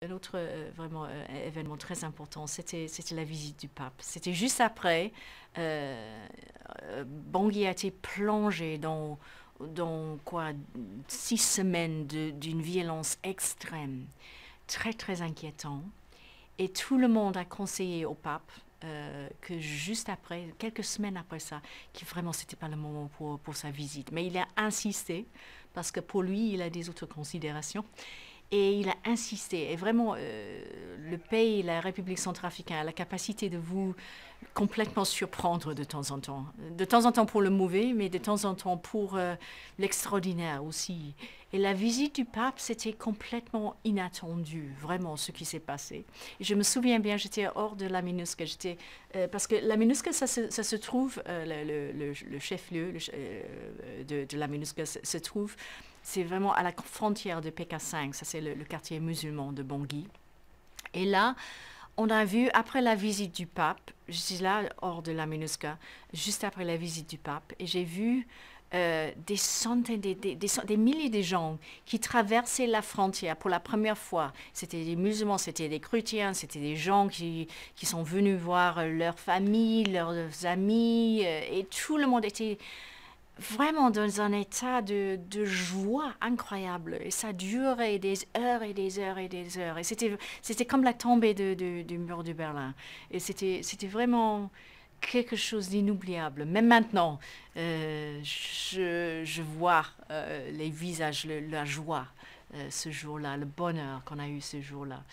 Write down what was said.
Un autre vraiment événement très important, c'était la visite du pape. C'était juste après. Bangui a été plongé dans quoi, 6 semaines d'une violence extrême, très très inquiétant. Et tout le monde a conseillé au pape que juste après, quelques semaines après ça, que vraiment c'était pas le moment pour sa visite. Mais il a insisté parce que pour lui, il a des autres considérations. Et il a insisté. Et vraiment, le pays, la République centrafricaine, a la capacité de vous complètement surprendre de temps en temps. De temps en temps pour le mauvais, mais de temps en temps pour l'extraordinaire aussi. Et la visite du pape, c'était complètement inattendu, vraiment, ce qui s'est passé. Et je me souviens bien, j'étais hors de la MINUSCA, parce que la MINUSCA, ça se trouve, le chef-lieu de la MINUSCA se trouve, c'est vraiment à la frontière de PK5, ça c'est le quartier musulman de Bangui. Et là, on a vu, après la visite du pape, je suis là hors de la MINUSCA, juste après la visite du pape, et j'ai vu des centaines, des milliers de gens qui traversaient la frontière pour la première fois. C'était des musulmans, c'était des chrétiens, c'était des gens qui sont venus voir leurs familles, leurs amis, et tout le monde était vraiment dans un état de joie incroyable. Et ça durait des heures et des heures et des heures. Et c'était comme la tombée du mur de Berlin. Et c'était vraiment quelque chose d'inoubliable. Même maintenant, je vois les visages, la joie ce jour-là, le bonheur qu'on a eu ce jour-là.